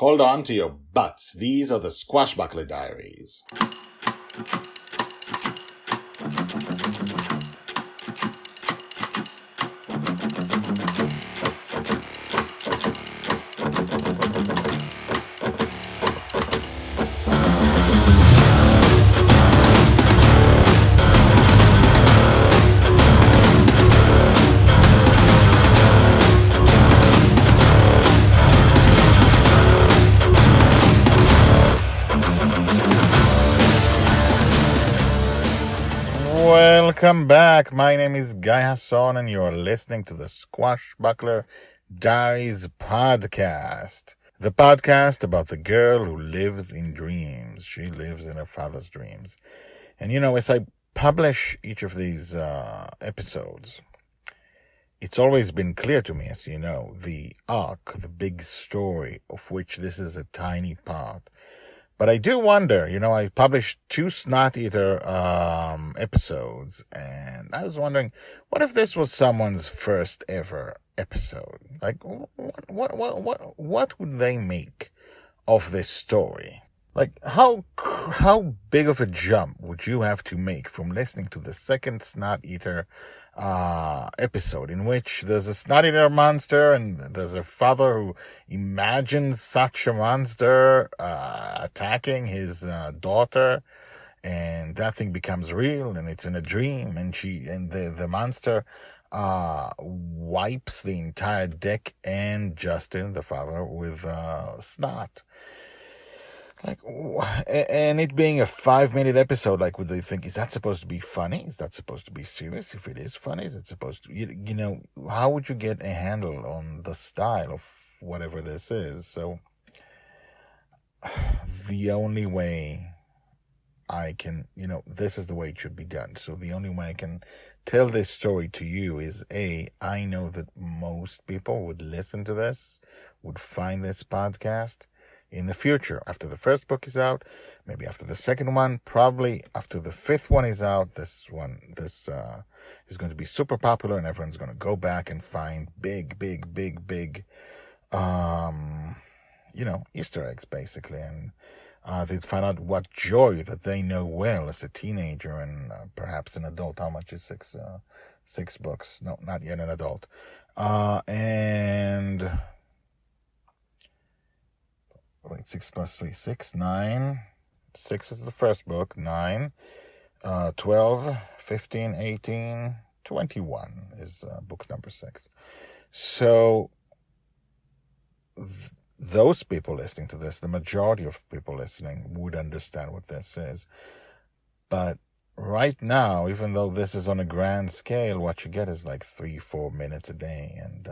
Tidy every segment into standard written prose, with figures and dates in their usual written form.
Hold on to your butts. These are the Squashbuckler Diaries. Welcome back. My name is Guy Hasson, and you're listening to the Squashbuckler Diaries podcast. The podcast about the girl who lives in dreams. She lives in her father's dreams. And as I publish each of these episodes, it's always been clear to me, as you know, the arc, the big story of which this is a tiny part. But I do wonder, I published 2 Snot Eater episodes, and I was wondering, what if this was someone's first ever episode? Like, what would they make of this story? Like, how big of a jump would you have to make from listening to the second Snot Eater episode, in which there's a snot eater monster and there's a father who imagines such a monster attacking his daughter, and that thing becomes real and it's in a dream, and the monster wipes the entire deck and Justin, the father, with snot. And it being a 5-minute episode, would they think, is that supposed to be funny? Is that supposed to be serious? If it is funny, is it supposed to, how would you get a handle on the style of whatever this is? So the only way I can, this is the way it should be done. So the only way I can tell this story to you is, I know that most people would listen to this, would find this podcast in the future, after the first book is out, maybe after the second one, probably after the 5th one is out. This is going to be super popular, and everyone's going to go back and find big, Easter eggs, basically, and they find out what joy that they know well as a teenager and perhaps an adult. How much is 6 books? No, not yet an adult, and. 6 plus 3, 6, 9. 6 is the first book. 9, 12, 15, 18, 21 is book number 6. So those people listening to this, the majority of people listening, would understand what this is. But right now, even though this is on a grand scale, what you get is 3-4 minutes a day, and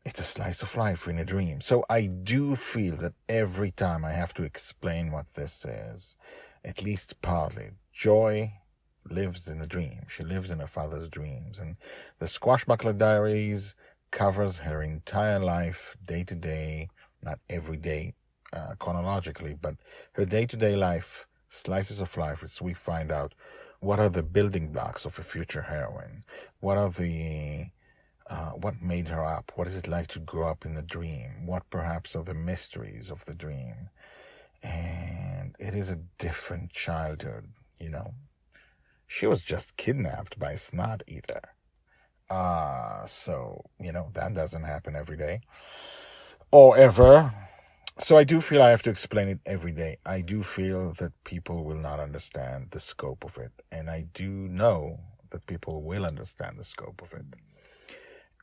it's a slice of life in a dream. So I do feel that every time I have to explain what this is, at least partly, Joy lives in a dream. She lives in her father's dreams. And the Squashbuckler Diaries covers her entire life, day to day, not every day chronologically, but her day-to-day life, slices of life, as we find out what are the building blocks of a future heroine. What are what made her up? What is it like to grow up in the dream? What perhaps are the mysteries of the dream? And it is a different childhood, She was just kidnapped by a snot eater. So, that doesn't happen every day. Or ever. So I do feel I have to explain it every day. I do feel that people will not understand the scope of it. And I do know that people will understand the scope of it.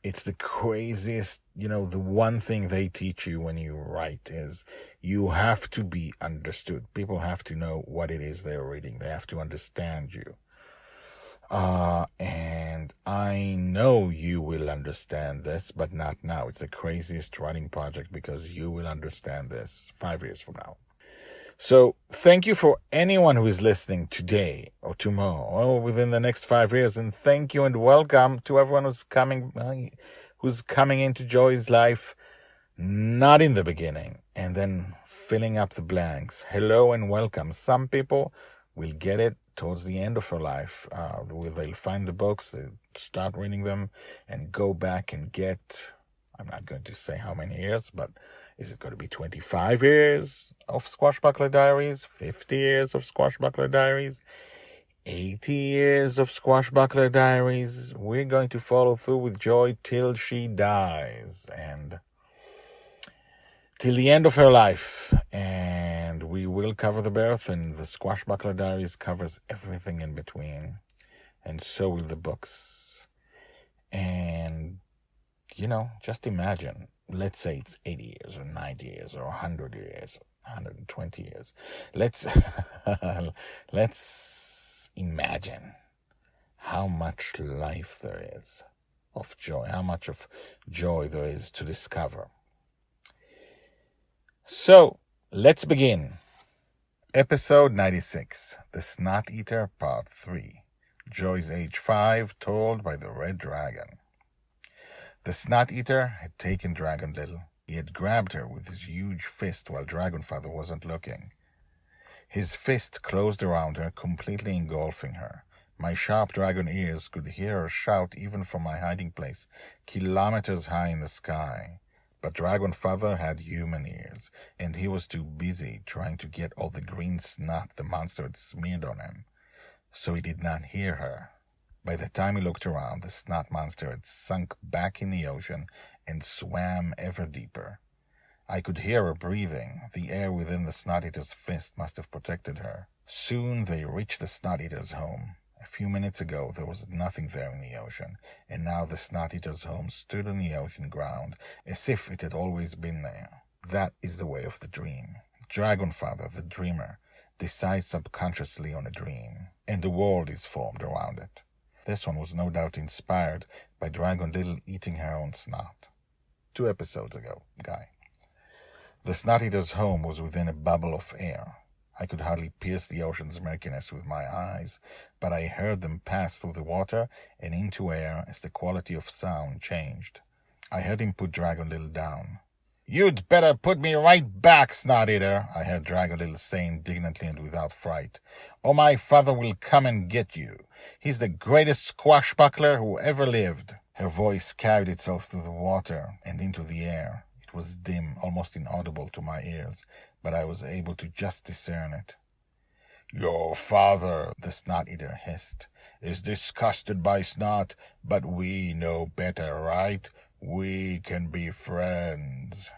It's the craziest, the one thing they teach you when you write is you have to be understood. People have to know what it is they're reading. They have to understand you. And I know you will understand this, but not now. It's the craziest writing project because you will understand this 5 years from now. So thank you for anyone who is listening today or tomorrow or within the next 5 years. And thank you and welcome to everyone who's coming into Joy's life, not in the beginning, and then filling up the blanks. Hello and welcome. Some people will get it towards the end of her life. They'll find the books, they'll start reading them and go back and get I'm not going to say how many years, but is it going to be 25 years of Squashbuckler Diaries? 50 years of Squashbuckler Diaries? 80 years of Squashbuckler Diaries? We're going to follow through with Joy till she dies and till the end of her life. And we will cover the birth, and the Squashbuckler Diaries covers everything in between. And so will the books. And, just imagine, let's say it's 80 years or 90 years or 100 years, 120 years. Let's imagine how much life there is of joy, how much of joy there is to discover. So, let's begin. Episode 96, The Snot Eater, Part 3. Joy's age 5, told by the Red Dragon. The Snot Eater had taken Dragon Little. He had grabbed her with his huge fist while Dragonfather wasn't looking. His fist closed around her, completely engulfing her. My sharp dragon ears could hear her shout even from my hiding place, kilometers high in the sky. But Dragonfather had human ears, and he was too busy trying to get all the green snot the monster had smeared on him. So he did not hear her. By the time he looked around, the snot monster had sunk back in the ocean and swam ever deeper. I could hear her breathing. The air within the Snot Eater's fist must have protected her. Soon they reached the Snot Eater's home. A few minutes ago there was nothing there in the ocean, and now the Snot Eater's home stood on the ocean ground, as if it had always been there. That is the way of the dream. Dragonfather, the dreamer, decides subconsciously on a dream, and the world is formed around it. This one was no doubt inspired by Dragon Little eating her own snot. 2 episodes ago, Guy. The Snot Eater's home was within a bubble of air. I could hardly pierce the ocean's murkiness with my eyes, but I heard them pass through the water and into air as the quality of sound changed. I heard him put Dragon Little down. "You'd better put me right back, Snot Eater," I heard Dragon Little say indignantly and without fright, "or my father will come and get you. He's the greatest squashbuckler who ever lived." Her voice carried itself through the water and into the air. It was dim, almost inaudible to my ears, but I was able to just discern it. "Your father," the Snot Eater hissed, "is disgusted by snot, but we know better, right? We can be friends."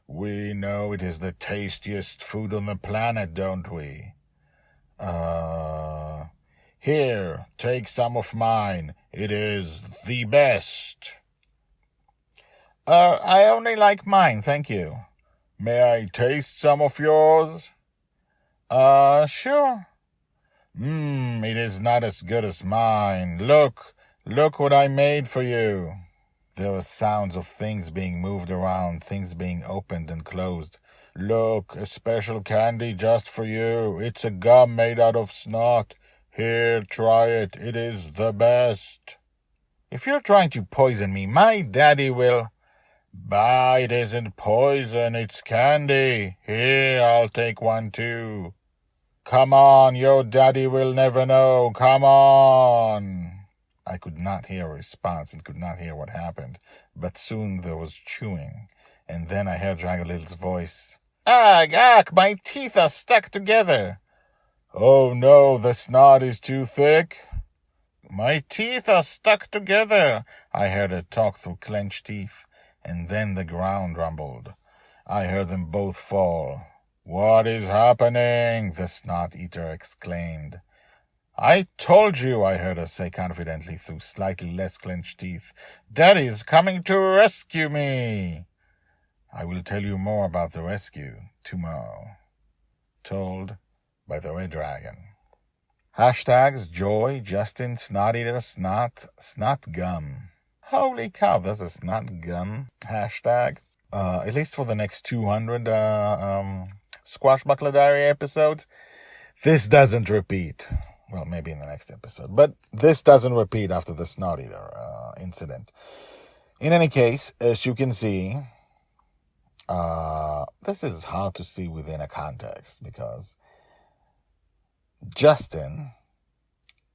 We know it is the tastiest food on the planet, don't we? Here, take some of mine. It is the best." I only like mine, thank you." "May I taste some of yours?" Sure." It is not as good as mine. Look what I made for you." There were sounds of things being moved around, things being opened and closed. "Look, a special candy just for you. It's a gum made out of snot. Here, try it. It is the best." "If you're trying to poison me, my daddy will..." "Bah, it isn't poison, it's candy. Here, I'll take one too." "Come on, your daddy will never know. Come on." I could not hear a response and could not hear what happened, but soon there was chewing, and then I heard Dragon Little's voice. Ugh, my teeth are stuck together." "Oh no, the snot is too thick." "My teeth are stuck together," I heard her talk through clenched teeth. And then the ground rumbled. I heard them both fall. "What is happening?" the Snot Eater exclaimed. "I told you," I heard her say confidently through slightly less clenched teeth. "Daddy's coming to rescue me." I will tell you more about the rescue tomorrow. Told by the Red Dragon. Hashtags Joy, Justin, Snot Eater, Snot, Snot Gum. Holy cow, there's a Snot Gum hashtag. At least for the next 200 Squashbuckler Diary episodes. This doesn't repeat. Well, maybe in the next episode. But this doesn't repeat after the Snot Eater incident. In any case, as you can see, this is hard to see within a context because Justin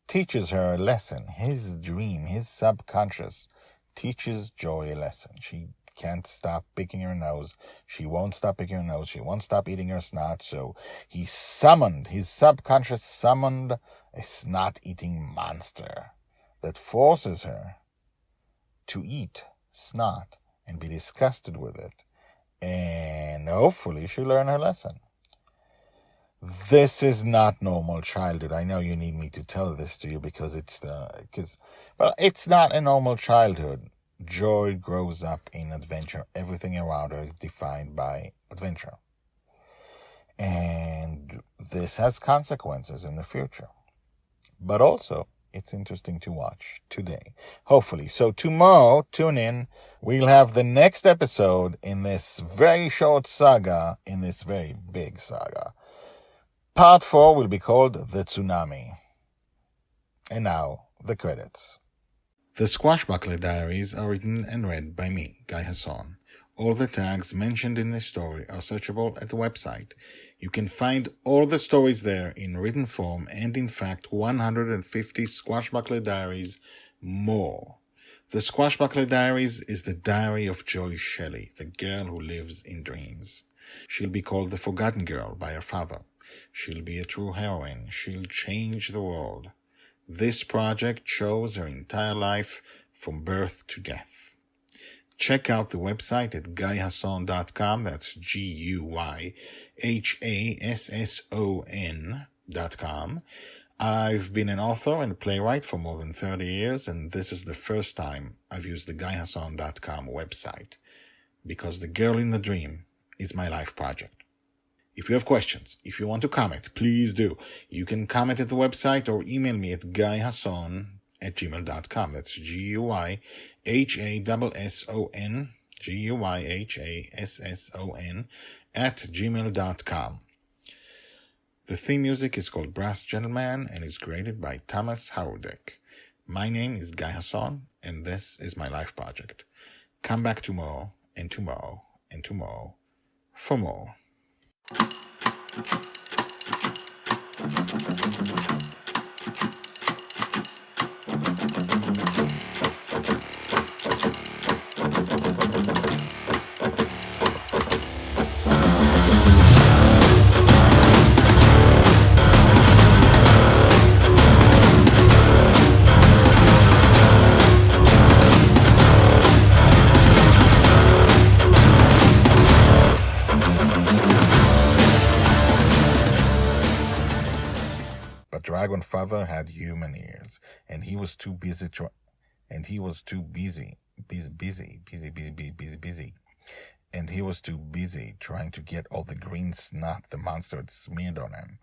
teaches her a lesson. His dream, his subconscious teaches Joy a lesson. She can't stop picking her nose. She won't stop picking her nose. She won't stop eating her snot. So his subconscious summoned a snot-eating monster that forces her to eat snot and be disgusted with it. And hopefully she'll learn her lesson. This is not normal childhood. I know you need me to tell this to you because it's not a normal childhood. Joy grows up in adventure. Everything around her is defined by adventure. And this has consequences in the future. But also, it's interesting to watch today. Hopefully. So tomorrow, tune in. We'll have the next episode in this very short saga, in this very big saga. Part 4 will be called The Tsunami. And now, the credits. The Squashbuckler Diaries are written and read by me, Guy Hasson. All the tags mentioned in this story are searchable at the website. You can find all the stories there in written form and, in fact, 150 Squashbuckler Diaries more. The Squashbuckler Diaries is the diary of Joy Shelley, the girl who lives in dreams. She'll be called the Forgotten Girl by her father. She'll be a true heroine. She'll change the world. This project shows her entire life from birth to death. Check out the website at guyhasson.com. That's GUYHASSON.com. I've been an author and a playwright for more than 30 years, and this is the first time I've used the guyhasson.com website because The Girl in the Dream is my life project. If you have questions, if you want to comment, please do. You can comment at the website or email me at guyhasson@gmail.com. That's GUYHASSON @gmail.com. The theme music is called Brass Gentleman and is created by Thomas Howardek. My name is Guy Hasson, and this is my life project. Come back tomorrow, and tomorrow, and tomorrow for more. Dragon Father had human ears, and he was too busy and he was too busy trying to get all the green snot the monster had smeared on him.